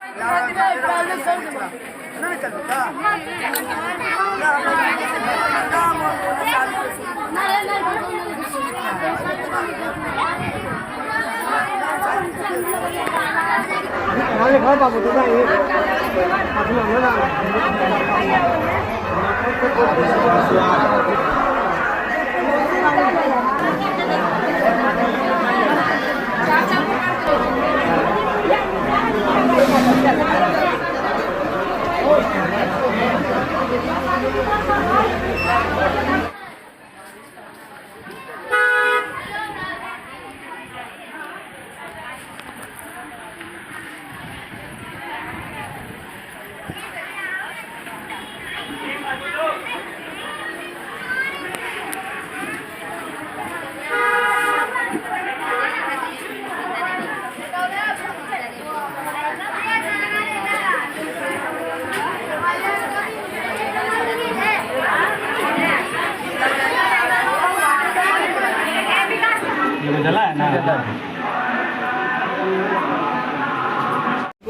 को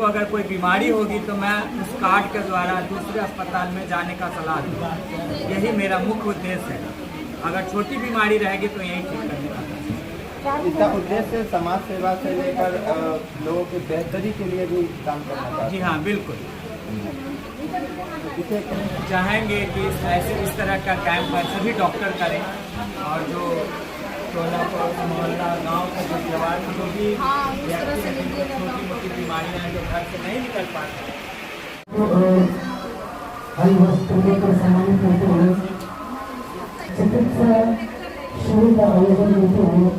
अगर कोई बीमारी होगी तो मैं उस कार्ड के द्वारा दूसरे अस्पताल में जाने का सलाह दूँगा। यही मेरा मुख्य उद्देश्य है। अगर छोटी बीमारी रहेगी तो यही ठीक करने का। इसका उद्देश्य समाज सेवा से लेकर लोगों की बेहतरी के लिए भी काम करना है। जी हाँ, बिल्कुल। इसे चाहेंगे कि इस तरह का कैंप सभी डॉक्टर करें और जो टोला मोहल्ला गाँव के जो परिवार में जो भी छोटी मोटी बीमारियाँ हैं जो घर से नहीं निकल पाते हरी वस्त्र लेकर सम्मानित करते हुए चिकित्सा शिविर का आयोजन करते हुए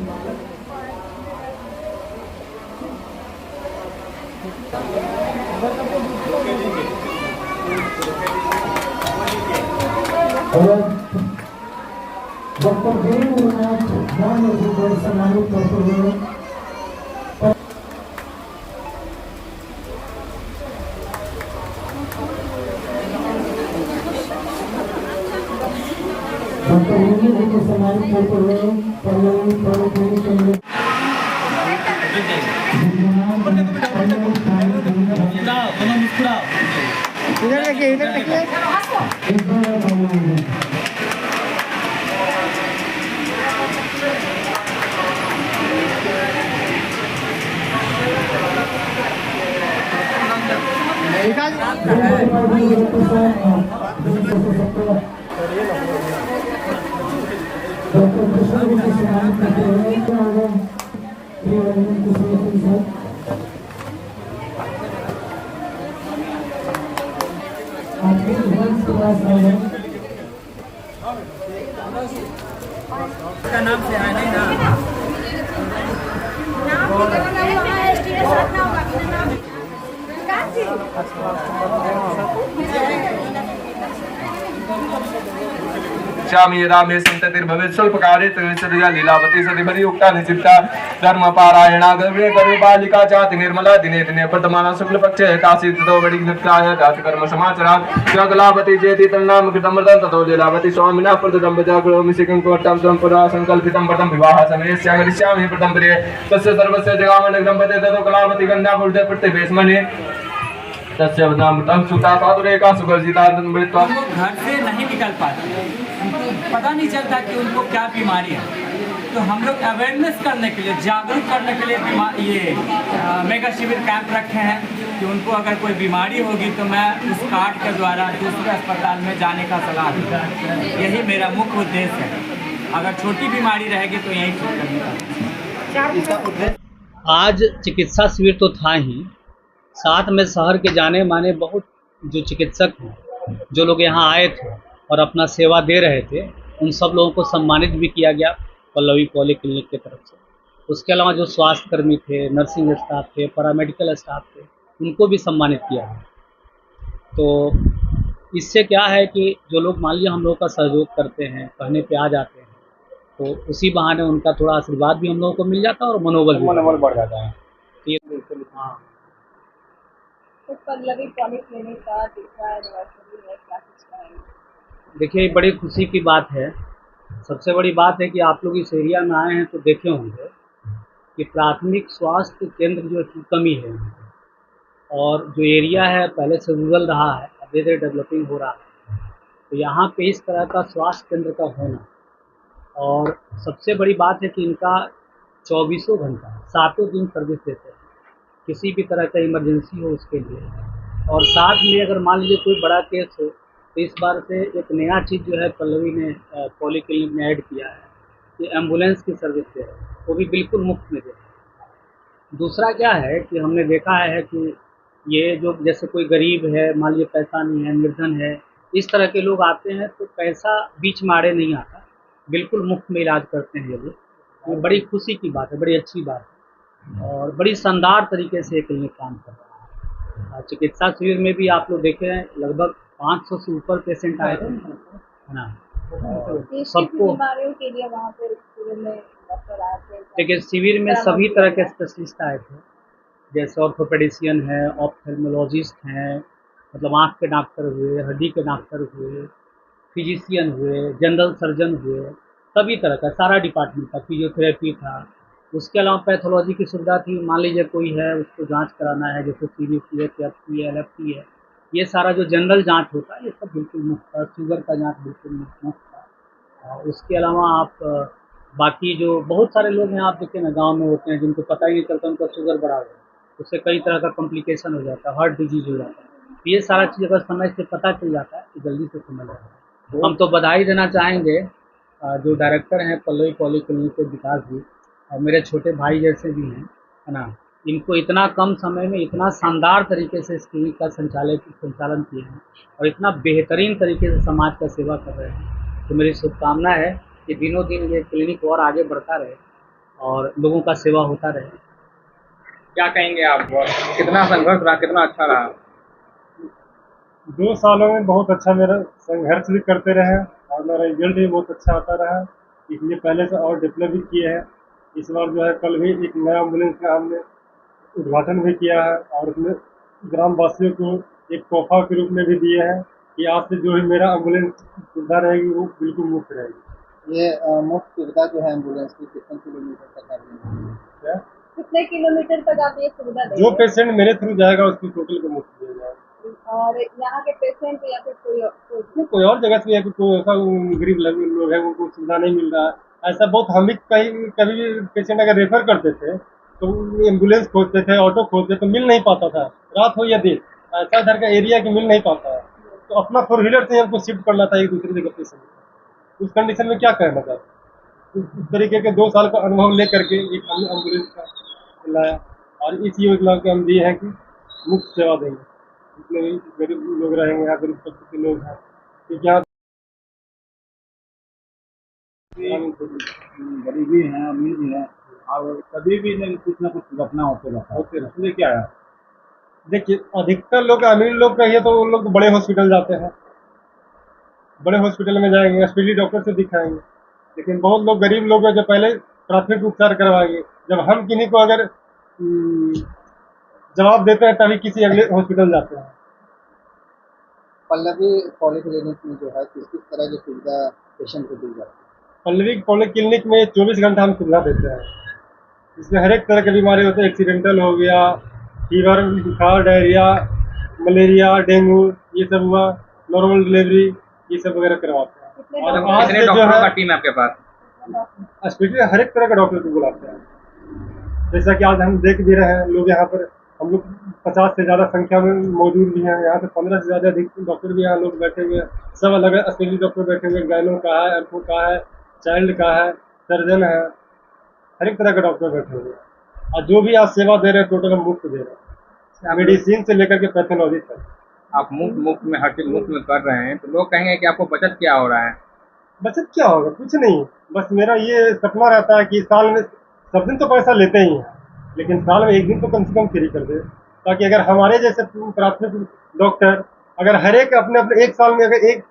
डॉक्टर देवेंद्रनाथ राम जी को सम्मानित करते हुए डॉक्टर मुनि जी को सम्मानित करते हुए इधर देखिए का नाम से है नहीं ना श्यामी रामे संततिर्भवेत् स्वल्पकारे त्रिविंशतिया लीलावती सतिभरि उक्ता निचित्ता धर्म पारायणा गर्भे गर्भे बालिका जाति निर्मला दिने दिने वर्तमाना शुक्ल पक्षे काशी ततो बड़ी नृत्याय जाति कर्म समाचरा जगलावती जेति तन्नाम कृतमृतं ततो लीलावती स्वामिना प्रददं बजाग्रोमि सिकं कोट्टं संपुरा संकल्पितं व्रतं विवाह समय स्यागरिष्यामि प्रथम प्रिय तस्य सर्वस्य जगामनग्रं पते ततो कलावती कन्या पुरुषे प्रतिवेशमणि तस्य वदामृतं सुता साधुरेका सुगर्जिता मृत्वा घर से नहीं निकल पाते, पता नहीं चलता कि उनको क्या बीमारी है। तो हम लोग अवेयरनेस करने के लिए, जागरूक करने के लिए ये मेगा शिविर कैंप रखे हैं कि उनको अगर कोई बीमारी होगी तो मैं उस कार्ड के द्वारा दूसरे अस्पताल में जाने का सलाह दूँगा। यही मेरा मुख्य उद्देश्य है। अगर छोटी बीमारी रहेगी तो यही ठीक करने का। आज चिकित्सा शिविर तो था ही, साथ में शहर के जाने माने बहुत जो चिकित्सक हैं, जो लोग यहाँ आए थे और अपना सेवा दे रहे थे, उन सब लोगों को सम्मानित भी किया गया पल्लवी पॉलीक्लिनिक की तरफ से। उसके अलावा जो स्वास्थ्य कर्मी थे, नर्सिंग स्टाफ थे, पैरामेडिकल स्टाफ थे, उनको भी सम्मानित किया है। तो इससे क्या है कि जो लोग मान लीजिए हम लोग का सहयोग करते हैं, कहने पे आ जाते हैं, तो उसी बहाने उनका थोड़ा आशीर्वाद भी हम लोगों को मिल जाता है और मनोबल बढ़ जाता है। हाँ, तो पल्लवी पॉलीक्लिनिक का दूसरा एनिवर्सरी है, क्या कुछ कहेंगे? देखिए बड़ी खुशी की बात है। सबसे बड़ी बात है कि आप लोग इस एरिया में आए हैं तो देखे होंगे कि प्राथमिक स्वास्थ्य केंद्र जो की कमी है, और जो एरिया है पहले से रूरल रहा है, अब धीरे धीरे डेवलपिंग हो रहा है। तो यहाँ पे इस तरह का स्वास्थ्य केंद्र का होना, और सबसे बड़ी बात है कि इनका चौबीसों घंटा सातों दिन सर्विस देते हैं, किसी भी तरह का इमरजेंसी हो उसके लिए। और साथ में अगर मान लीजिए कोई बड़ा केस हो, तो इस बार से एक नया चीज़ जो है पल्लवी ने पॉलीक्लिनिक में ऐड किया है कि एम्बुलेंस की सर्विस दे रहे हैं, वो भी बिल्कुल मुफ्त में दे रहे हैं। दूसरा क्या है कि हमने देखा है कि ये जो जैसे कोई गरीब है, मान लीजिए पैसा नहीं है, निर्धन है, इस तरह के लोग आते हैं तो पैसा बीच में आड़े नहीं आता, बिल्कुल मुफ्त में इलाज करते हैं ये लोग। ये बड़ी खुशी की बात है, बड़ी अच्छी बात है, और बड़ी शानदार तरीके से ये क्लिनिक काम कर रहा है। चिकित्सा शिविर में भी आप लोग देखे हैं लगभग 500 से ऊपर पेशेंट आए थे, है ना। और किस किस सबको बीमारियों के लिए वहाँ पे शिविर में डॉक्टर आए थे? देखिए शिविर में सभी तरह के स्पेशलिस्ट आए थे, जैसे ऑर्थोपेडिशियन है, ऑप्थेल्मोलॉजिस्ट हैं, मतलब आँख के डॉक्टर हुए, हड्डी के डॉक्टर हुए, फिजिशियन हुए, जनरल सर्जन हुए, सभी तरह का सारा डिपार्टमेंट था, फिजियोथेरेपी था। उसके अलावा पैथोलॉजी की सुविधा थी, मान लीजिए कोई है उसको जांच कराना है, जैसे सीबीसी है, एफटी है, एलएफटी है, ये सारा जो जनरल जांच होता है ये सब बिल्कुल मुफ्त था। शुगर का जांच बिल्कुल मुफ्त था। और उसके अलावा आप बाकी जो बहुत सारे लोग हैं, आप देखिए ना गाँव में होते हैं जिनको पता ही नहीं चलता उनका शुगर बढ़ा हुआ है, उससे कई तरह का कॉम्प्लिकेशन हो जाता है, हार्ट डिजीज हो जाता है। तो ये सारा चीज़ अगर समय से पता चल जाता है तो जल्दी से समझ आता है। हम तो बधाई देना चाहेंगे जो डायरेक्टर हैं पल्लवी पॉलीक्लिनिक के, विकास जी, और मेरे छोटे भाई जैसे भी हैं, है ना, इनको इतना कम समय में इतना शानदार तरीके से इस क्लिनिक का संचालन किए हैं और इतना बेहतरीन तरीके से समाज का सेवा कर रहे हैं। तो मेरी शुभकामना है कि दिनों दिन ये क्लिनिक और आगे बढ़ता रहे और लोगों का सेवा होता रहे। क्या कहेंगे आप? कितना संघर्ष रहा, कितना अच्छा रहा? 2 सालों में बहुत अच्छा मेरा संघर्ष भी करते रहे और मेरा रिजल्ट भी बहुत अच्छा आता रहा, इसलिए पहले से और डेवलप भी किए हैं। इस बार जो है कल भी एक नया एम्बुलेंस का हमने उद्घाटन भी किया है और उसमें ग्रामवासियों को एक तोहफा के रूप में भी दिए हैं कि आज से जो भी मेरा एम्बुलेंस सुविधा रहेगी वो बिल्कुल मुफ्त रहेगी। ये मुफ्त सुविधा जो है एम्बुलेंस की कितने किलोमीटर तक आती क्या कितने किलोमीटर तक आप ये सुविधा जो देंगे? पेशेंट मेरे थ्रू जाएगा उसकी टोटल को मुफ्त दिया जाएगा। और यहाँ के पेशेंट या फिर कोई और जगह से है कि कोई ऐसा गरीब लोग है उनको सुविधा नहीं मिल रहा है, ऐसा बहुत हम भी कहीं कभी भी पेशेंट अगर रेफर करते थे तो एम्बुलेंस खोजते थे, ऑटो खोजते तो मिल नहीं पाता था, रात हो या दिन, ऐसा इधर का एरिया कि मिल नहीं पाता है। तो अपना 4 व्हीलर से हमको शिफ्ट करना था एक दूसरी जगह पेशेंट को। उस कंडीशन में क्या करना था, उस तरीके के 2 साल का अनुभव लेकर के एक एम्बुलेंस का लाया और इस योजना के हम दिए हैं कि मुफ्त सेवा देंगे जितने भी गरीब लोग रहेंगे यहाँ, गरीब तबके के लोग हैं, क्योंकि यहाँ गरीबी है, अमीर भी है और कभी भी नहीं कुछ ना कुछ घटना होते रहता है, इसलिए क्या है। देखिए अधिकतर लोग अमीर लोग कहिए तो उन लोग बड़े हॉस्पिटल जाते हैं, बड़े हॉस्पिटल में जाएंगे, स्पेशली डॉक्टर से दिखाएंगे, लेकिन बहुत लोग गरीब लोग हैं जो पहले प्राथमिक उपचार करवाएंगे। जब हम किन्हीं को अगर जवाब देते हैं तभी किसी अगले हॉस्पिटल जाते हैं। पल्लवी पॉलीक्लिनिक में जो है किस किस तरह की सुविधा पेशेंट को दी जाती है? पल्लवी पॉलीक्लिनिक में 24 घंटा हम सुविधा देते हैं, इसमें हर एक तरह की बीमारी होती है, एक्सीडेंटल हो गया, फीवर, बुखार, डायरिया, मलेरिया, डेंगू, ये सब हुआ, नॉर्मल डिलीवरी, ये सब वगैरह करवाते हैं। कितने और डॉक्टर- आज कितने से जो डॉक्टरों का है टीम है आपके पास? हॉस्पिटल हर एक तरह का डॉक्टर को बुलाते हैं। जैसा कि आज हम देख भी रहे हैं, लोग यहाँ पर हम लोग 50 से ज़्यादा संख्या में मौजूद भी हैं, यहाँ पे 15 से ज़्यादा अधिक डॉक्टर भी यहाँ लोग बैठे हुए हैं, सब अलग अलग स्पेशलिस्ट डॉक्टर बैठे हुए हैं, गायनो का है, एल्को का है, चाइल्ड का है, सर्जन है, हर एक तरह का डॉक्टर बैठे हुए हैं। और जो भी आप सेवा दे रहे हैं टोटल हम मुफ्त दे रहे हैं, मेडिसिन से लेकर के पैथोलॉजी तक। आप मुफ्त में हर चीज मुफ्त में कर रहे हैं तो लोग कहेंगे कि आपको बचत क्या हो रहा है? बचत क्या होगा, कुछ नहीं, बस मेरा ये सपना रहता है कि साल में सब दिन तो पैसा लेते ही हैं, लेकिन साल में एक दिन तो कम से कम फ्री कर दे, ताकि अगर हमारे जैसे प्राथमिक डॉक्टर अगर हर एक अपने अपने एक साल में अगर एक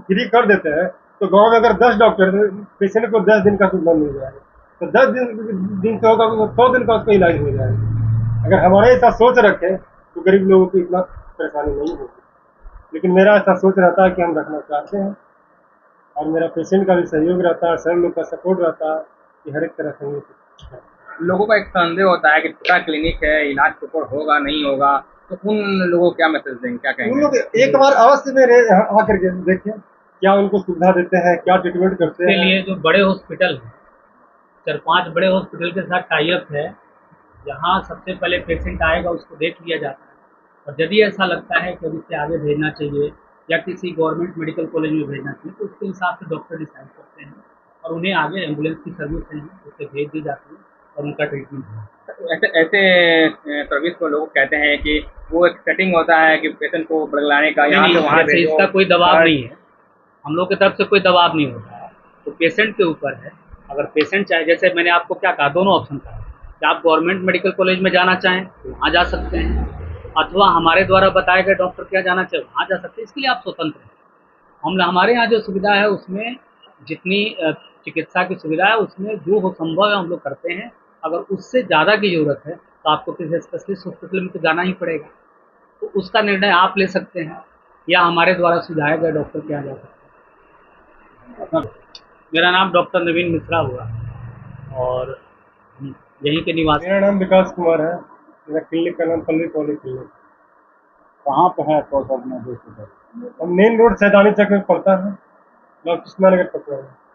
फ्री कर देते हैं तो गांव में अगर 10 डॉक्टर पेशेंट को 10 दिन का सुविधा मिल जाएगा, तो 10 दिन से होगा 100 दिन का उसका इलाज हो जाएगा। अगर हमारे ऐसा सोच रखें तो गरीब लोगों को इतना परेशानी नहीं होगी, लेकिन मेरा ऐसा सोच रहता है कि हम रखना चाहते हैं और मेरा पेशेंट का भी सहयोग रहता है, सब लोग का सपोर्ट रहता है कि हर एक तरह से लोगों का एक संदेह होता है कि छोटा क्लिनिक है, इलाज प्रॉपर होगा नहीं होगा, तो उन लोगों को क्या मैसेज देंगे, क्या उन कहेंगे? लोग एक बार अवश्य मेरे यहाँ आकर के देखें, क्या उनको सुविधा देते हैं, क्या ट्रीटमेंट करते इसके हैं। लिए जो बड़े हॉस्पिटल हैं, 4-5 बड़े हॉस्पिटल के साथ टाई अप है, जहाँ सबसे पहले पेशेंट आएगा उसको देख लिया जाता है, और यदि ऐसा लगता है कि अब इससे आगे भेजना चाहिए या किसी गवर्नमेंट मेडिकल कॉलेज में भेजना चाहिए, तो उसके हिसाब से डॉक्टर डिसाइड करते हैं और उन्हें आगे एम्बुलेंस की सर्विस है उससे भेज दी जाती है और उनका ट्रीटमेंट है। ऐसे ऐसे सर्विस को लोग कहते हैं कि वो एक सेटिंग होता है कि पेशेंट को बदलाने का, यहाँ से वहाँ जैसे इसका कोई दबाव नहीं है, हम लोग की तरफ से कोई दबाव नहीं होता है, तो पेशेंट के ऊपर है। अगर पेशेंट चाहे, जैसे मैंने आपको क्या कहा, दोनों ऑप्शन कहा कि आप गवर्नमेंट मेडिकल कॉलेज में जाना चाहें तो वहाँ जा सकते हैं, अथवा हमारे द्वारा बताए गए डॉक्टर के यहाँ जाना चाहे वहाँ जा सकते हैं। इसके लिए आप स्वतंत्र हैं। हमारे यहाँ जो सुविधा है उसमें जितनी चिकित्सा की सुविधा है उसमें जो हो संभव है हम लोग करते हैं। अगर उससे ज़्यादा की ज़रूरत है तो आपको किसी स्पेशलिस्ट हॉस्पिटल में तो जाना ही पड़ेगा, तो उसका निर्णय आप ले सकते हैं या हमारे द्वारा सुझाए गए डॉक्टर के यहाँ जा सकते हैं। मेरा नाम डॉक्टर नवीन मिश्रा हुआ और यहीं के निवासी। मेरा नाम विकास कुमार है, मेरा क्लिनिक का नाम पल्लवी पॉली क्लिनिक। कहाँ पे है तो सर मैं देख सकता हूँ। हम मेन रोड सैदानी चौक में पड़ता है, कृष्णा नगर पकड़ा है।